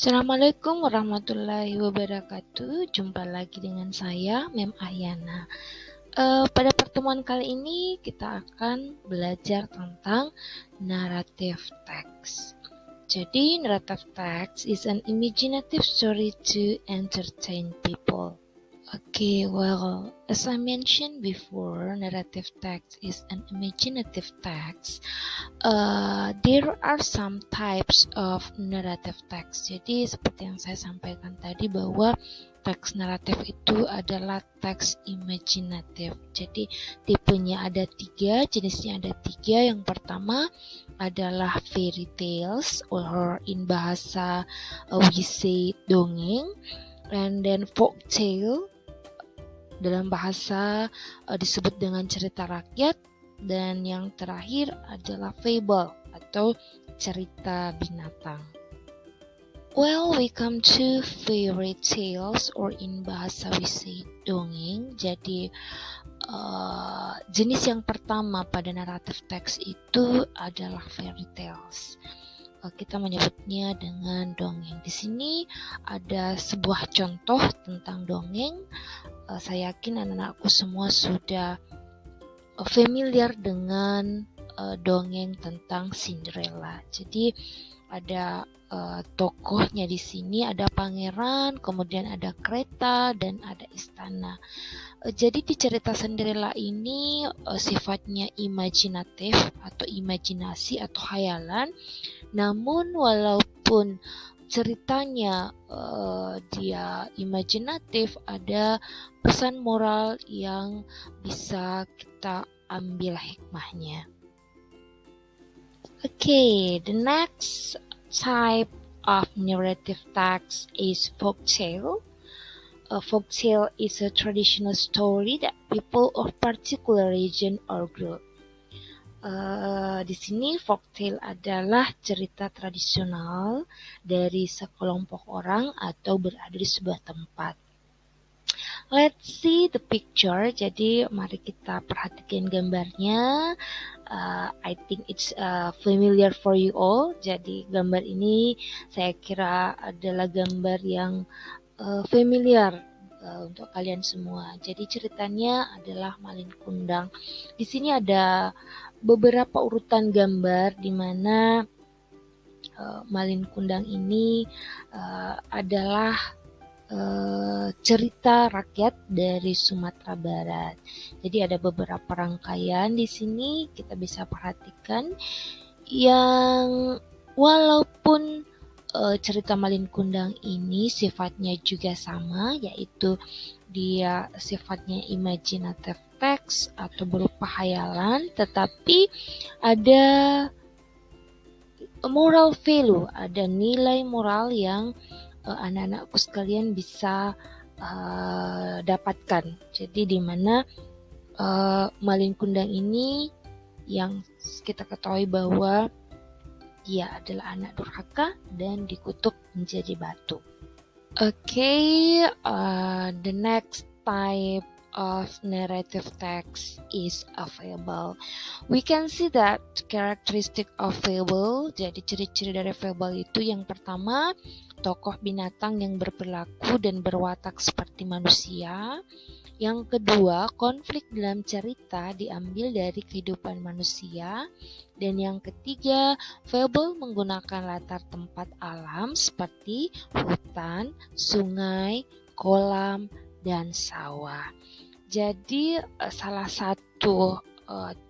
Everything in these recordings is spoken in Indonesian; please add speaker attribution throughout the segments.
Speaker 1: Assalamualaikum warahmatullahi wabarakatuh. Jumpa lagi dengan saya, Mem Ahyana. Pada pertemuan kali ini kita akan belajar tentang narrative text. Jadi, narrative text is an imaginative story to entertain people. Okay, well, as I mentioned before, narrative text is an imaginative text. There are some types of narrative text. Jadi seperti yang saya sampaikan tadi bahwa teks naratif itu adalah teks imajinatif. Jadi tipenya ada 3, jenisnya ada 3. Yang pertama adalah fairy tales, or in bahasa we say dongeng, and then folk tale, dalam bahasa disebut dengan cerita rakyat, dan yang terakhir adalah fable atau cerita binatang. Well, we come to fairy tales, or in bahasa we say dongeng. Jadi jenis yang pertama pada naratif teks itu adalah fairy tales. Kita menyebutnya dengan dongeng. Di sini ada sebuah contoh tentang dongeng. Saya yakin anak-anakku semua sudah familiar dengan dongeng tentang Cinderella. Jadi ada tokohnya di sini, ada pangeran, kemudian ada kereta, dan ada istana. Jadi di cerita Cinderella ini sifatnya imajinatif atau imajinasi atau khayalan. Namun walaupun ceritanya dia imajinatif, ada pesan moral yang bisa kita ambil hikmahnya. Okay, the next type of narrative text is folktale. A folktale is a traditional story that people of particular region or group. Di sini folktale adalah cerita tradisional dari sekelompok orang atau berada di sebuah tempat. Let's see the picture. Jadi mari kita perhatikan gambarnya. I think it's familiar for you all. Jadi gambar ini saya kira adalah gambar yang familiar untuk kalian semua. Jadi ceritanya adalah Malin Kundang. Di sini ada beberapa urutan gambar di mana Malin Kundang ini adalah cerita rakyat dari Sumatera Barat. Jadi ada beberapa rangkaian di sini kita bisa perhatikan yang walaupun cerita Malin Kundang ini sifatnya juga sama, yaitu dia sifatnya imaginative text atau berupa khayalan, tetapi ada moral value, ada nilai moral yang anak-anakku sekalian bisa dapatkan. Jadi di mana Malin Kundang ini yang kita ketahui bahwa dia adalah anak durhaka dan dikutuk menjadi batu. Okay, the next type of narrative text is a fable. We can see that characteristic of fable. Jadi ciri-ciri dari fable itu yang pertama, tokoh binatang yang berperilaku dan berwatak seperti manusia. Yang kedua, konflik dalam cerita diambil dari kehidupan manusia. Dan yang ketiga, fable menggunakan latar tempat alam seperti hutan, sungai, kolam, dan sawah. Jadi salah satu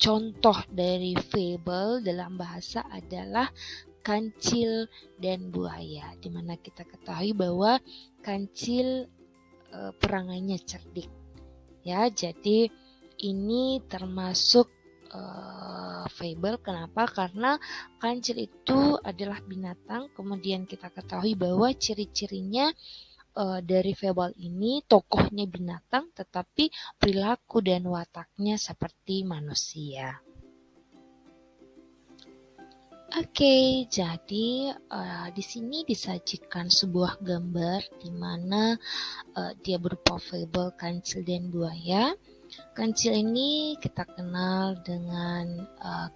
Speaker 1: contoh dari fable dalam bahasa adalah kancil dan buaya, di mana kita ketahui bahwa kancil perangainya cerdik. Ya, jadi ini termasuk fable. Kenapa? Karena kancil itu adalah binatang. Kemudian kita ketahui bahwa ciri-cirinya dari fable ini tokohnya binatang, tetapi perilaku dan wataknya seperti manusia. Oke, jadi di sini disajikan sebuah gambar di mana dia berupa fable kancil dan buaya. Kancil ini kita kenal dengan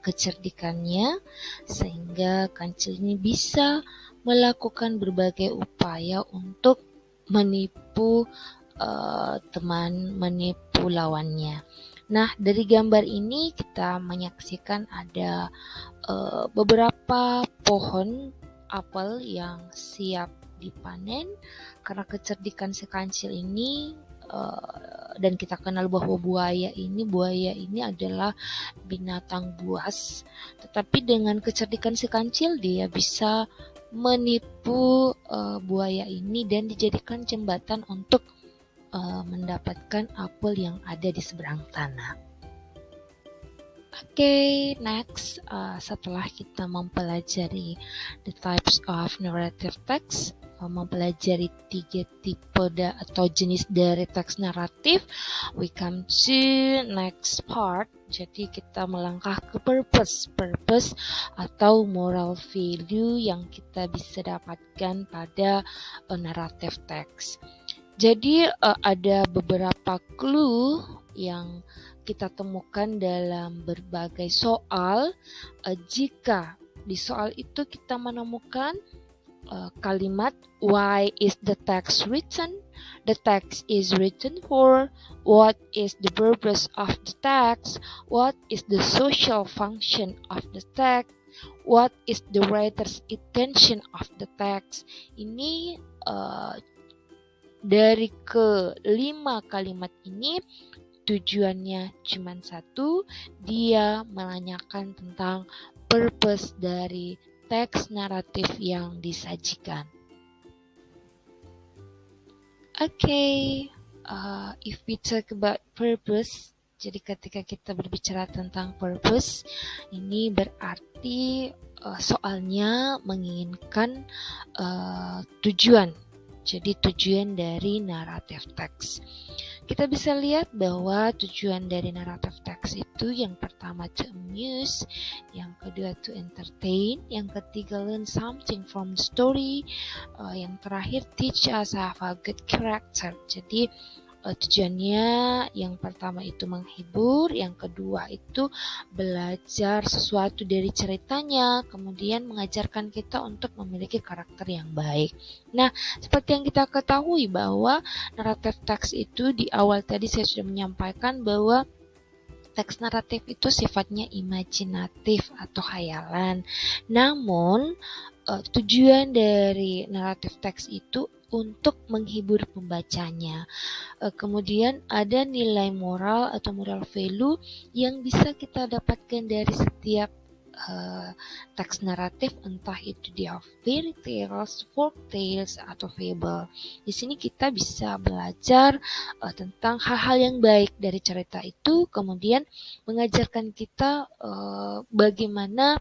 Speaker 1: kecerdikannya, sehingga kancil ini bisa melakukan berbagai upaya untuk menipu menipu lawannya. Nah, dari gambar ini kita menyaksikan ada beberapa pohon apel yang siap dipanen. Karena kecerdikan si kancil ini, dan kita kenal bahwa buaya ini adalah binatang buas, tetapi dengan kecerdikan si kancil dia bisa menipu buaya ini dan dijadikan jembatan untuk mendapatkan apel yang ada di seberang sana. Oke, next, setelah kita mempelajari the types of narrative text, mempelajari 3 tipe atau jenis dari teks naratif, we come to next part. Jadi kita melangkah ke purpose atau moral value yang kita bisa dapatkan pada narrative text. Jadi ada beberapa clue yang kita temukan dalam berbagai soal. Jika di soal itu kita menemukan kalimat why is the text written, the text is written for, what is the purpose of the text, what is the social function of the text, what is the writer's intention of the text. Ini dari kelima kalimat ini tujuannya cuma satu, dia menanyakan tentang purpose dari teks naratif yang disajikan. If we talk about purpose, jadi ketika kita berbicara tentang purpose, ini berarti soalnya menginginkan tujuan. Jadi tujuan dari naratif teks. Kita bisa lihat bahwa tujuan dari naratif teks itu yang pertama to amuse, yang kedua to entertain, yang ketiga learn something from the story, yang terakhir teach us have a good character. Jadi tujuannya yang pertama itu menghibur, yang kedua itu belajar sesuatu dari ceritanya, kemudian mengajarkan kita untuk memiliki karakter yang baik. Nah, seperti yang kita ketahui bahwa naratif teks itu di awal tadi saya sudah menyampaikan bahwa teks naratif itu sifatnya imajinatif atau khayalan. Namun, tujuan dari naratif teks itu untuk menghibur pembacanya. Kemudian ada nilai moral atau moral value yang bisa kita dapatkan dari setiap teks naratif, entah itu dia fairy tales, folk tales, atau fable. Di sini kita bisa belajar tentang hal-hal yang baik dari cerita itu, kemudian mengajarkan kita bagaimana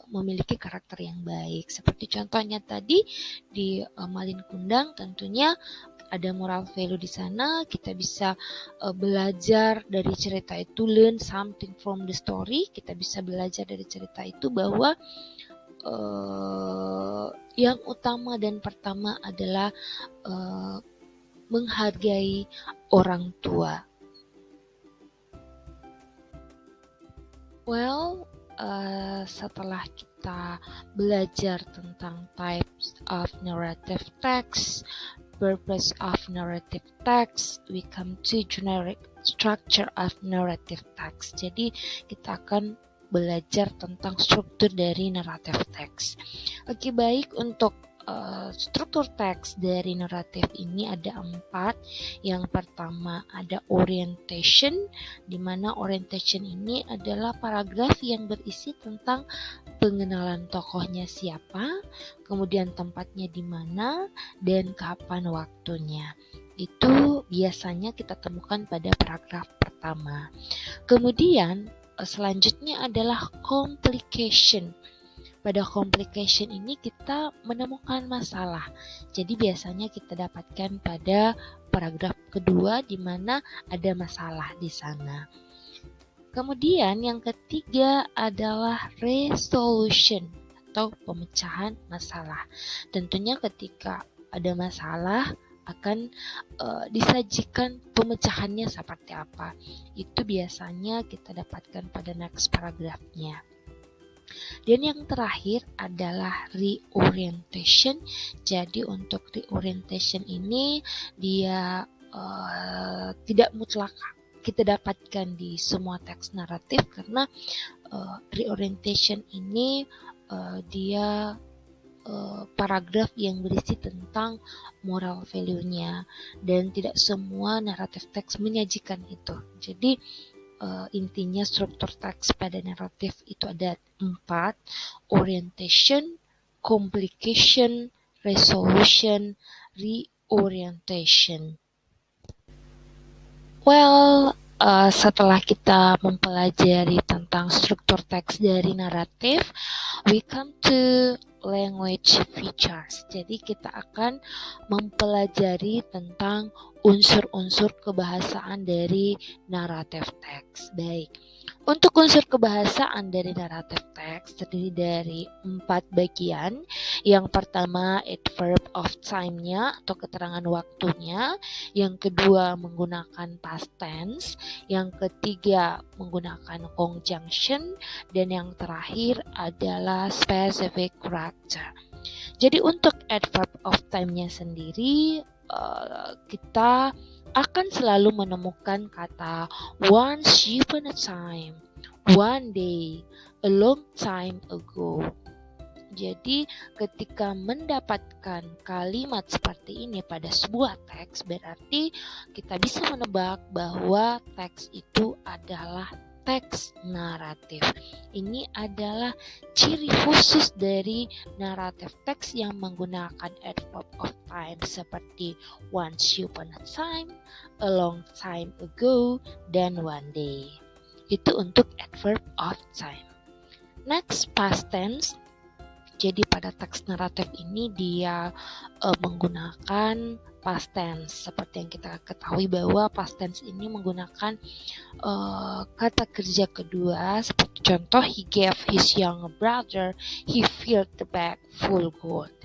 Speaker 1: memiliki karakter yang baik. Seperti contohnya tadi di Malin Kundang, tentunya ada moral value di sana. Kita bisa belajar dari cerita itu, learn something from the story. Kita bisa belajar dari cerita itu bahwa yang utama dan pertama adalah menghargai orang tua. Setelah kita belajar tentang types of narrative text, purpose of narrative text, we come to generic structure of narrative text. Jadi kita akan belajar tentang struktur dari narrative text. Oke, baik, untuk struktur teks dari naratif ini ada 4. Yang pertama ada orientation, di mana orientation ini adalah paragraf yang berisi tentang pengenalan tokohnya siapa, kemudian tempatnya di mana, dan kapan waktunya. Itu biasanya kita temukan pada paragraf pertama. Kemudian selanjutnya adalah complication. Pada complication ini kita menemukan masalah. Jadi biasanya kita dapatkan pada paragraf kedua di mana ada masalah di sana. Kemudian yang ketiga adalah resolution atau pemecahan masalah. Tentunya ketika ada masalah, akan disajikan pemecahannya seperti apa. Itu biasanya kita dapatkan pada next paragrafnya. Dan yang terakhir adalah reorientation. Jadi untuk reorientation ini dia tidak mutlak kita dapatkan di semua teks naratif, karena reorientation ini dia paragraf yang berisi tentang moral value-nya, dan tidak semua naratif teks menyajikan itu. Jadi intinya struktur teks pada naratif itu ada 4: orientation, complication, resolution, reorientation. Well, setelah kita mempelajari tentang struktur teks dari naratif, we come to language features. Jadi kita akan mempelajari tentang unsur-unsur kebahasaan dari naratif teks. Baik. Untuk unsur kebahasaan dari naratif teks terdiri dari 4 bagian. Yang pertama, adverb of time-nya atau keterangan waktunya. Yang kedua, menggunakan past tense. Yang ketiga, menggunakan conjunction. Dan yang terakhir adalah specific character. Jadi untuk adverb of time-nya sendiri, kita akan selalu menemukan kata once upon a time, one day, a long time ago. Jadi ketika mendapatkan kalimat seperti ini pada sebuah teks, berarti kita bisa menebak bahwa teks itu adalah teks naratif. Ini adalah ciri khusus dari naratif teks yang menggunakan adverb of time seperti once upon a time, a long time ago, dan one day. Itu untuk adverb of time. Next, past tense. Jadi pada teks naratif ini dia menggunakan past tense. Seperti yang kita ketahui bahwa past tense ini menggunakan kata kerja kedua. Seperti contoh, he gave his younger brother, he filled the bag full gold.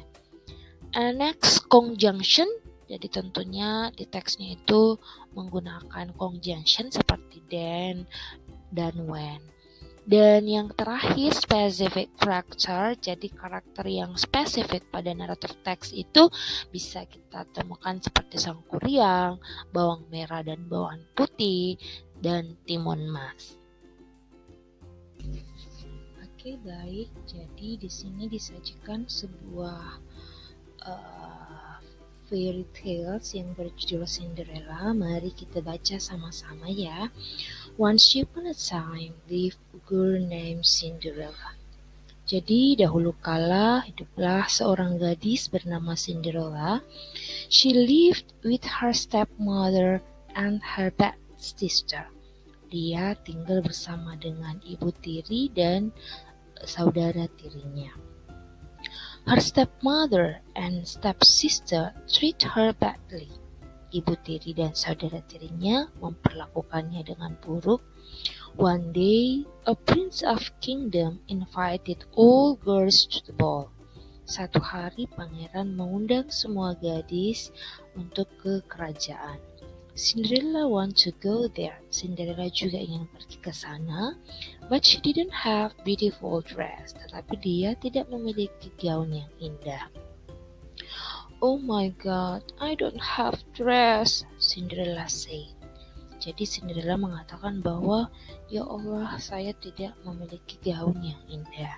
Speaker 1: And next, conjunction. Jadi tentunya di teksnya itu menggunakan conjunction seperti then dan when. Dan yang terakhir, specific character. Jadi karakter yang spesifik pada naratif teks itu bisa kita temukan seperti sang kuriang, bawang merah dan bawang putih, dan timun mas. Oke, baik. Jadi di sini disajikan sebuah fairy tales yang berjudul Cinderella. Mari kita baca sama-sama ya. Once upon a time lived a girl named Cinderella. Jadi dahulu kala hiduplah seorang gadis bernama Cinderella. She lived with her stepmother and her bad sister. Dia tinggal bersama dengan ibu tiri dan saudara tirinya. Her stepmother and stepsister treat her badly. Ibu tiri dan saudara tirinya memperlakukannya dengan buruk. One day, a prince of kingdom invited all girls to the ball. Satu hari, pangeran mengundang semua gadis untuk ke kerajaan. Cinderella want to go there. Cinderella juga ingin pergi ke sana, but she didn't have beautiful dress. Tetapi dia tidak memiliki gaun yang indah. Oh my God, I don't have dress, Cinderella said. Jadi Cinderella mengatakan bahwa, ya Allah, saya tidak memiliki gaun yang indah.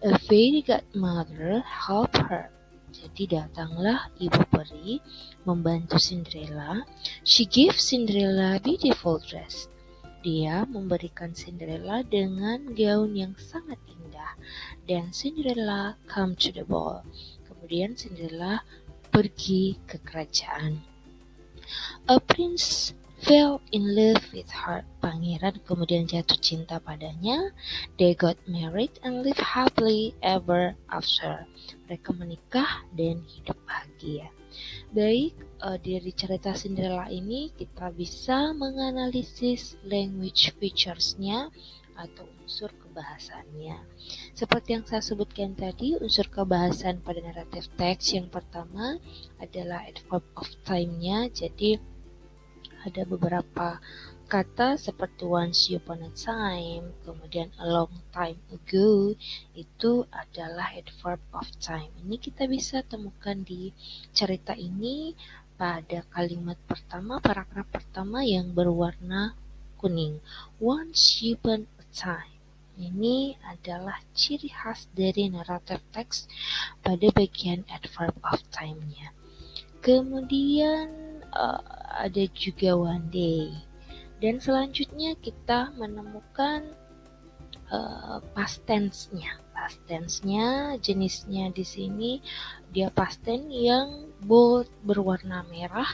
Speaker 1: A fairy godmother helped her. Jadi datanglah ibu peri membantu Cinderella. She gave Cinderella beautiful dress. Dia memberikan Cinderella dengan gaun yang sangat indah. Dan Cinderella come to the ball. Kemudian Cinderella pergi ke kerajaan. A prince fell in love with her. Pangeran kemudian jatuh cinta padanya. They got married and lived happily ever after. Mereka menikah dan hidup bahagia. Baik, dari cerita Cinderella ini kita bisa menganalisis language features-nya atau unsur kebahasaannya. Seperti yang saya sebutkan tadi, unsur kebahasan pada narrative text yang pertama adalah adverb of time-nya. Jadi ada beberapa kata seperti once upon a time, kemudian a long time ago, itu adalah adverb of time. Ini kita bisa temukan di cerita ini pada kalimat pertama, paragraf pertama yang berwarna kuning. Once upon a time. Ini adalah ciri khas dari narrative text pada bagian adverb of time-nya. Kemudian ada juga one day. Dan selanjutnya kita menemukan past tense-nya. Past tense-nya jenisnya di sini dia past tense yang bold berwarna merah.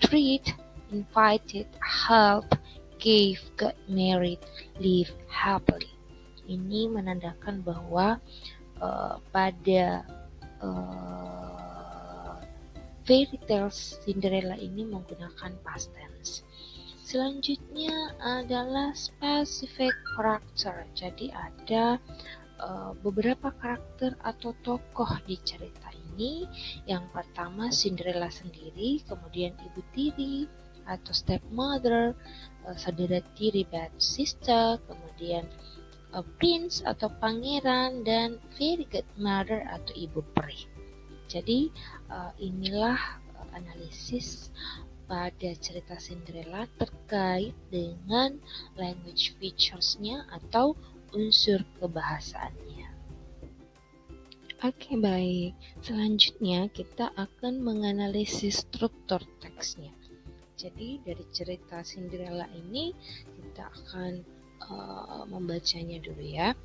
Speaker 1: Treat, invited, help, gave, got married, live happily. Ini menandakan bahwa pada fairy tale Cinderella ini menggunakan past tense. Selanjutnya adalah specific character. Jadi ada beberapa karakter atau tokoh di cerita ini. Yang pertama Cinderella sendiri, kemudian ibu tiri atau stepmother, saudara tiri bad sister, kemudian prince atau pangeran, dan fairy godmother atau ibu peri. Jadi inilah analisis pada cerita Cinderella terkait dengan language features-nya atau unsur kebahasaannya. Oke, baik. Selanjutnya kita akan menganalisis struktur teksnya. Jadi dari cerita Cinderella ini kita akan membacanya dulu ya.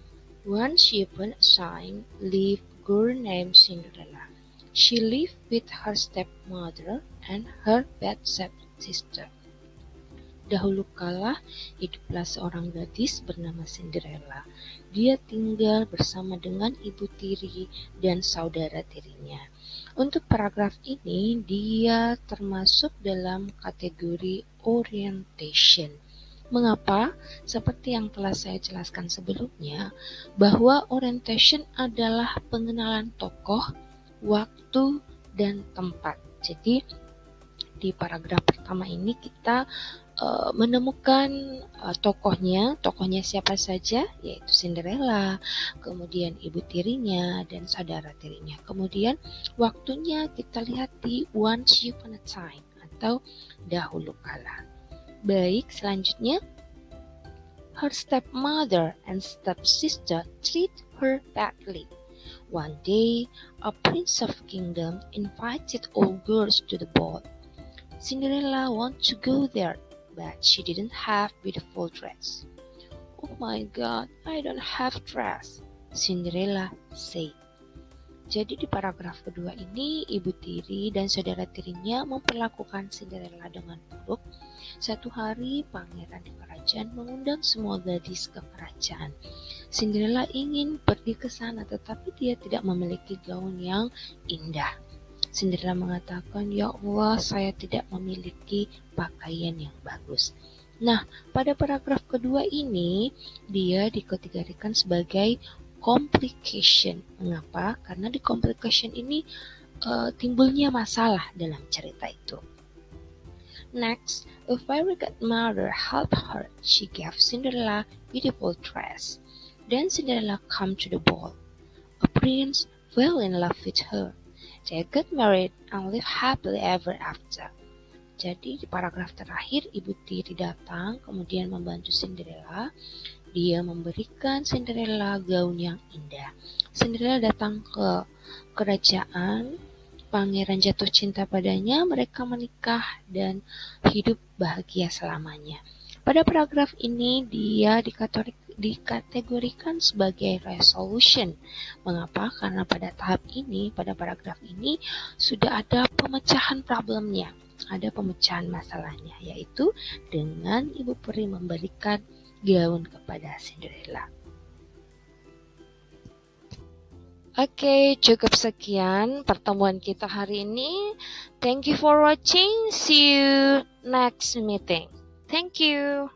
Speaker 1: Once upon a time lived a girl named Cinderella. She lived with her stepmother and her bad stepsister. Dahulu kala hiduplah seorang gadis bernama Cinderella. Dia tinggal bersama dengan ibu tiri dan saudara tirinya. Untuk paragraf ini dia termasuk dalam kategori orientation. Mengapa? Seperti yang telah saya jelaskan sebelumnya, bahwa orientation adalah pengenalan tokoh, waktu, dan tempat. Jadi di paragraf pertama ini kita menemukan tokohnya siapa saja, yaitu Cinderella, kemudian ibu tirinya dan saudara tirinya. Kemudian waktunya kita lihat di once upon a time atau dahulu kala. Baik, selanjutnya her stepmother and stepsister treat her badly. One day, a prince of kingdom invited all girls to the ball. Cinderella wanted to go there, but she didn't have beautiful dress. Oh my God, I don't have dress, Cinderella said. Jadi di paragraf kedua ini, ibu tiri dan saudara tirinya memperlakukan Cinderella dengan buruk. Suatu hari, pangeran di kerajaan mengundang semua gadis ke kerajaan. Cinderella ingin pergi ke sana, tetapi dia tidak memiliki gaun yang indah. Cinderella mengatakan, "Ya Allah, saya tidak memiliki pakaian yang bagus." Nah, pada paragraf kedua ini, dia dikategorikan sebagai complication. Mengapa? Karena di complication ini timbulnya masalah dalam cerita itu. Next, a fairy godmother helped her. She gave Cinderella beautiful dress. Then Cinderella came to the ball. A prince fell in love with her. They got married and lived happily ever after. Jadi di paragraf terakhir, ibu tiri datang kemudian membantu Cinderella. Dia memberikan Cinderella gaun yang indah. Cinderella datang ke kerajaan, pangeran jatuh cinta padanya, mereka menikah dan hidup bahagia selamanya. Pada paragraf ini dia dikategorikan sebagai resolution. Mengapa? Karena pada tahap ini, pada paragraf ini sudah ada pemecahan problemnya, ada pemecahan masalahnya, yaitu dengan ibu peri memberikan gaun kepada Cinderella. Oke, cukup sekian pertemuan kita hari ini. Thank you for watching. See you next meeting. Thank you.